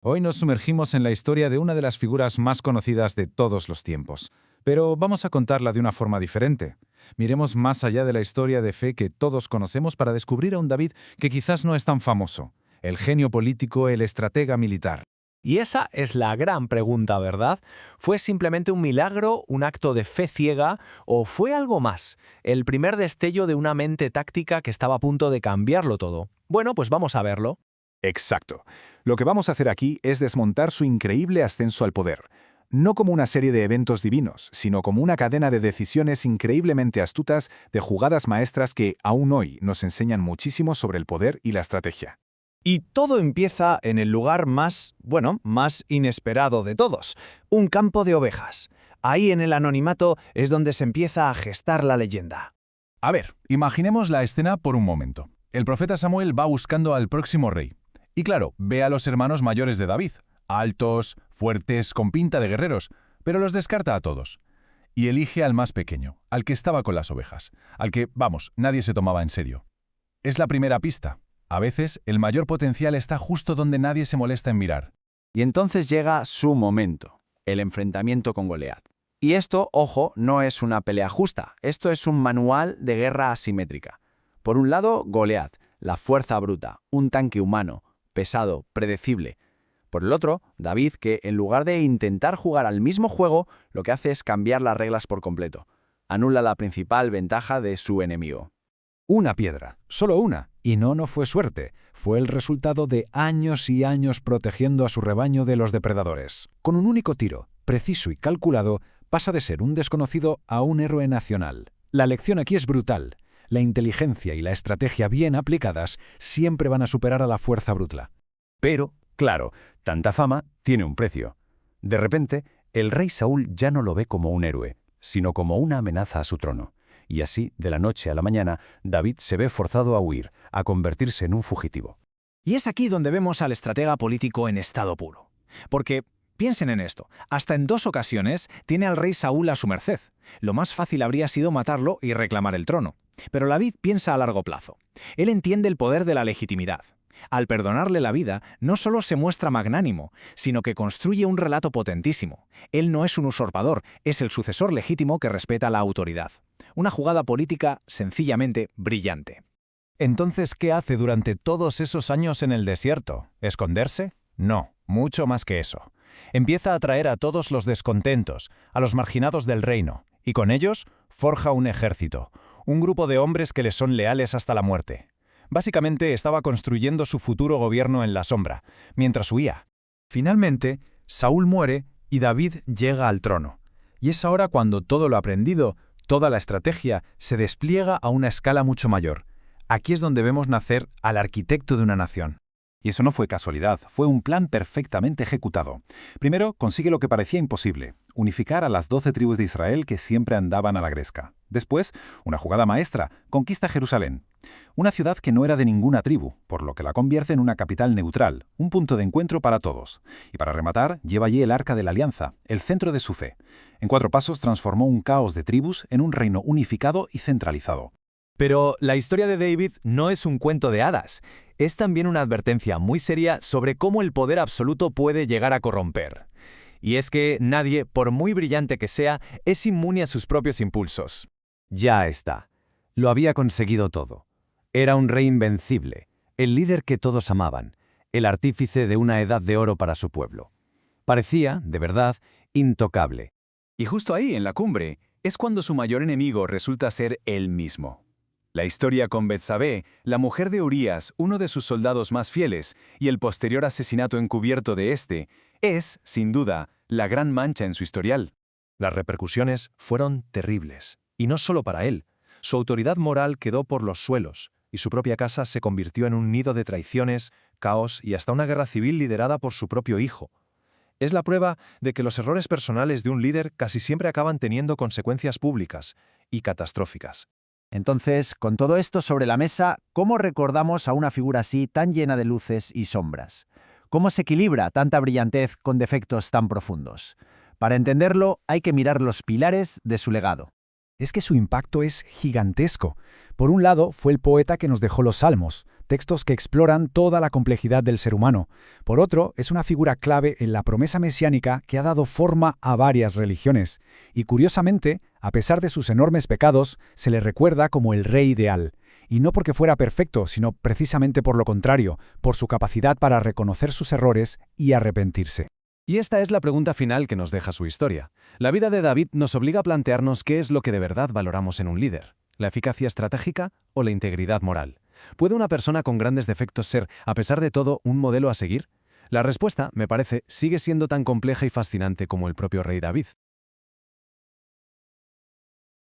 Hoy nos sumergimos en la historia de una de las figuras más conocidas de todos los tiempos, pero vamos a contarla de una forma diferente. Miremos más allá de la historia de fe que todos conocemos para descubrir a un David que quizás no es tan famoso, el genio político, el estratega militar. Y esa es la gran pregunta, ¿verdad? ¿Fue simplemente un milagro, un acto de fe ciega, o fue algo más? El primer destello de una mente táctica que estaba a punto de cambiarlo todo. Bueno, pues vamos a verlo. Exacto. Lo que vamos a hacer aquí es desmontar su increíble ascenso al poder, no como una serie de eventos divinos, sino como una cadena de decisiones increíblemente astutas, de jugadas maestras que aún hoy nos enseñan muchísimo sobre el poder y la estrategia. Y todo empieza en el lugar más inesperado de todos, un campo de ovejas. Ahí en el anonimato es donde se empieza a gestar la leyenda. A ver, imaginemos la escena por un momento. El profeta Samuel va buscando al próximo rey. Y claro, ve a los hermanos mayores de David, altos, fuertes, con pinta de guerreros, pero los descarta a todos. Y elige al más pequeño, al que estaba con las ovejas, al que, nadie se tomaba en serio. Es la primera pista. A veces, el mayor potencial está justo donde nadie se molesta en mirar. Y entonces llega su momento, el enfrentamiento con Goliat. Y esto, ojo, no es una pelea justa, esto es un manual de guerra asimétrica. Por un lado, Goliat, la fuerza bruta, un tanque humano, pesado, predecible. Por el otro, David, que en lugar de intentar jugar al mismo juego, lo que hace es cambiar las reglas por completo. Anula la principal ventaja de su enemigo. Una piedra, solo una, y no fue suerte, fue el resultado de años y años protegiendo a su rebaño de los depredadores. Con un único tiro, preciso y calculado, pasa de ser un desconocido a un héroe nacional. La lección aquí es brutal. La inteligencia y la estrategia bien aplicadas siempre van a superar a la fuerza bruta. Pero, claro, tanta fama tiene un precio. De repente, el rey Saúl ya no lo ve como un héroe, sino como una amenaza a su trono. Y así, de la noche a la mañana, David se ve forzado a huir, a convertirse en un fugitivo. Y es aquí donde vemos al estratega político en estado puro. Porque, piensen en esto, hasta en 2 ocasiones tiene al rey Saúl a su merced. Lo más fácil habría sido matarlo y reclamar el trono. Pero David piensa a largo plazo. Él entiende el poder de la legitimidad. Al perdonarle la vida, no solo se muestra magnánimo, sino que construye un relato potentísimo. Él no es un usurpador, es el sucesor legítimo que respeta la autoridad. Una jugada política sencillamente brillante. Entonces, ¿qué hace durante todos esos años en el desierto? ¿Esconderse? No, mucho más que eso. Empieza a atraer a todos los descontentos, a los marginados del reino, y con ellos forja un ejército, un grupo de hombres que le son leales hasta la muerte. Básicamente estaba construyendo su futuro gobierno en la sombra, mientras huía. Finalmente, Saúl muere y David llega al trono. Y es ahora cuando todo lo aprendido, toda la estrategia, se despliega a una escala mucho mayor. Aquí es donde vemos nacer al arquitecto de una nación. Y eso no fue casualidad, fue un plan perfectamente ejecutado. Primero, consigue lo que parecía imposible, unificar a las 12 tribus de Israel que siempre andaban a la gresca. Después, una jugada maestra, conquista Jerusalén. Una ciudad que no era de ninguna tribu, por lo que la convierte en una capital neutral, un punto de encuentro para todos. Y para rematar, lleva allí el Arca de la Alianza, el centro de su fe. En 4 pasos transformó un caos de tribus en un reino unificado y centralizado. Pero la historia de David no es un cuento de hadas. Es también una advertencia muy seria sobre cómo el poder absoluto puede llegar a corromper. Y es que nadie, por muy brillante que sea, es inmune a sus propios impulsos. Ya está. Lo había conseguido todo. Era un rey invencible, el líder que todos amaban, el artífice de una edad de oro para su pueblo. Parecía, de verdad, intocable. Y justo ahí, en la cumbre, es cuando su mayor enemigo resulta ser él mismo. La historia con Betsabé, la mujer de Urías, uno de sus soldados más fieles, y el posterior asesinato encubierto de este, es, sin duda, la gran mancha en su historial. Las repercusiones fueron terribles, y no solo para él. Su autoridad moral quedó por los suelos, y su propia casa se convirtió en un nido de traiciones, caos y hasta una guerra civil liderada por su propio hijo. Es la prueba de que los errores personales de un líder casi siempre acaban teniendo consecuencias públicas y catastróficas. Entonces, con todo esto sobre la mesa, ¿cómo recordamos a una figura así tan llena de luces y sombras? ¿Cómo se equilibra tanta brillantez con defectos tan profundos? Para entenderlo, hay que mirar los pilares de su legado. Es que su impacto es gigantesco. Por un lado, fue el poeta que nos dejó los salmos, textos que exploran toda la complejidad del ser humano. Por otro, es una figura clave en la promesa mesiánica que ha dado forma a varias religiones. Y curiosamente, a pesar de sus enormes pecados, se le recuerda como el rey ideal. Y no porque fuera perfecto, sino precisamente por lo contrario, por su capacidad para reconocer sus errores y arrepentirse. Y esta es la pregunta final que nos deja su historia. La vida de David nos obliga a plantearnos qué es lo que de verdad valoramos en un líder: ¿la eficacia estratégica o la integridad moral? ¿Puede una persona con grandes defectos ser, a pesar de todo, un modelo a seguir? La respuesta, me parece, sigue siendo tan compleja y fascinante como el propio rey David.